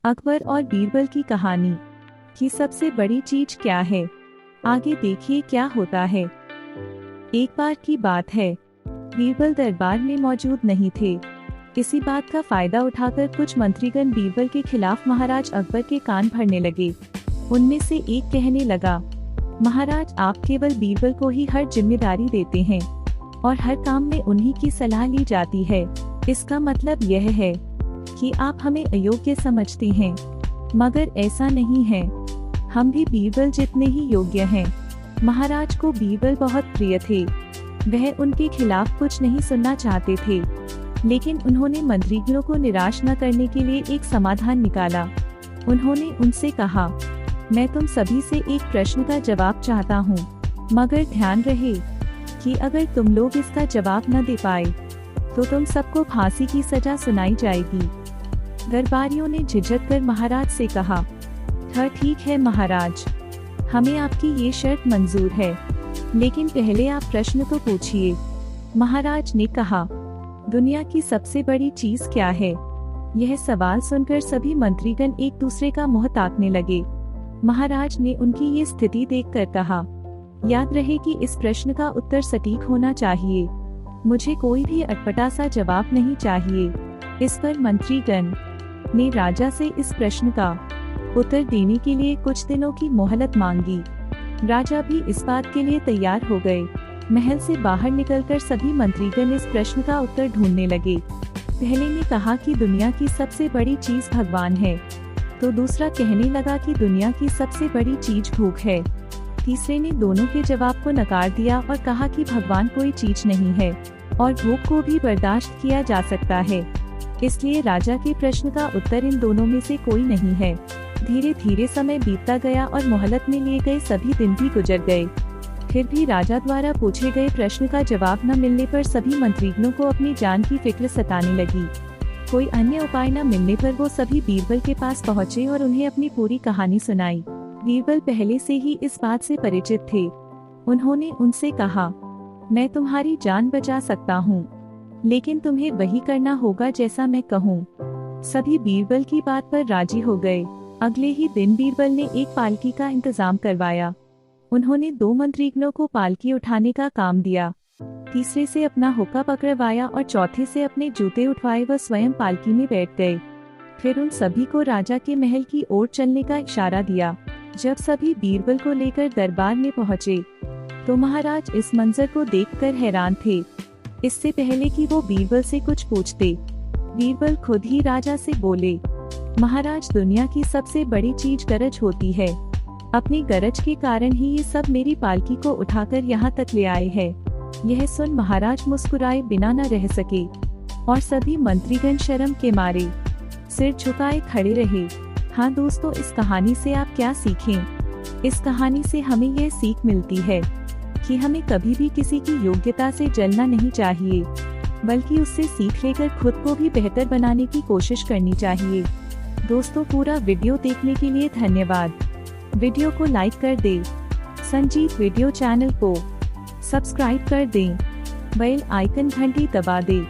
अकबर और बीरबल की कहानी की सबसे बड़ी चीज क्या है, आगे देखिए क्या होता है। एक बार की बात है, बीरबल दरबार में मौजूद नहीं थे। इसी बात का फायदा उठाकर कुछ मंत्रीगण बीरबल के खिलाफ महाराज अकबर के कान भरने लगे। उनमें से एक कहने लगा, महाराज आप केवल बीरबल को ही हर जिम्मेदारी देते हैं और हर काम में उन्हीं की सलाह ली जाती है। इसका मतलब यह है कि आप हमें अयोग्य समझते हैं, मगर ऐसा नहीं है। हम भी बीरबल जितने ही योग्य हैं। महाराज को बीरबल बहुत प्रिय थे। वह उनके खिलाफ कुछ नहीं सुनना चाहते थे, लेकिन उन्होंने मंत्रीगणों को निराश न करने के लिए एक समाधान निकाला। उन्होंने उनसे कहा, मैं तुम सभी से एक प्रश्न का जवाब चाहता हूँ, मगर ध्यान रहे कि अगर तुम लोग इसका जवाब न दे पाए तो तुम सबको फांसी की सजा सुनाई जाएगी। दरबारियों ने झिझक कर महाराज से कहा, ठीक है महाराज, हमें आपकी ये शर्त मंजूर है, लेकिन पहले आप प्रश्न तो पूछिए। महाराज ने कहा, दुनिया की सबसे बड़ी चीज क्या है? यह सवाल सुनकर सभी मंत्रीगण एक दूसरे का मुंह ताकने लगे। महाराज ने उनकी ये स्थिति देखकर कहा, याद रहे कि इस प्रश्न का उत्तर सटीक होना चाहिए। मुझे कोई भी अटपटा सा जवाब नहीं चाहिए। इस पर मंत्रीगण ने राजा से इस प्रश्न का उत्तर देने के लिए कुछ दिनों की मोहलत मांगी। राजा भी इस बात के लिए तैयार हो गए। महल से बाहर निकलकर सभी मंत्रीगण इस प्रश्न का उत्तर ढूंढने लगे। पहले ने कहा कि दुनिया की सबसे बड़ी चीज भगवान है, तो दूसरा कहने लगा कि दुनिया की सबसे बड़ी चीज भूख है। तीसरे ने दोनों के जवाब को नकार दिया और कहा कि भगवान कोई चीज नहीं है और भूख को भी बर्दाश्त किया जा सकता है। इसलिए राजा के प्रश्न का उत्तर इन दोनों में से कोई नहीं है। धीरे धीरे समय बीतता गया और मोहलत में लिए गए सभी दिन भी गुजर गए। फिर भी राजा द्वारा पूछे गए प्रश्न का जवाब न मिलने पर सभी मंत्रीगणों को अपनी जान की फिक्र सताने लगी। कोई अन्य उपाय न मिलने पर वो सभी बीरबल के पास पहुँचे और उन्हें अपनी पूरी कहानी सुनाई। बीरबल पहले से ही इस बात से परिचित थे। उन्होंने उनसे कहा, मैं तुम्हारी जान बचा सकता हूँ, लेकिन तुम्हें वही करना होगा जैसा मैं कहूँ। सभी बीरबल की बात पर राजी हो गए। अगले ही दिन बीरबल ने एक पालकी का इंतजाम करवाया। उन्होंने 2 मंत्रीगणों को पालकी उठाने का काम दिया। तीसरे से अपना हुक्का पकड़वाया और चौथे से अपने जूते उठवाए व स्वयं पालकी में बैठ गए। फिर उन सभी को राजा के महल की ओर चलने का इशारा दिया। जब सभी बीरबल को लेकर दरबार में पहुँचे तो महाराज इस मंजर को देखकर हैरान थे। इससे पहले कि वो बीरबल से कुछ पूछते, बीरबल खुद ही राजा से बोले, महाराज दुनिया की सबसे बड़ी चीज गरज होती है। अपनी गरज के कारण ही ये सब मेरी पालकी को उठाकर यहाँ तक ले आए हैं। यह सुन महाराज मुस्कुराए बिना न रह सके और सभी मंत्रीगण शर्म के मारे सिर झुकाए खड़े रहे। हाँ दोस्तों, इस कहानी से आप क्या सीखें? इस कहानी से हमें यह सीख मिलती है कि हमें कभी भी किसी की योग्यता से जलना नहीं चाहिए, बल्कि उससे सीख लेकर खुद को भी बेहतर बनाने की कोशिश करनी चाहिए। दोस्तों, पूरा वीडियो देखने के लिए धन्यवाद। वीडियो को लाइक कर दें, संजीव वीडियो चैनल को सब्सक्राइब कर दें, बेल आइकन घंटी दबा दें।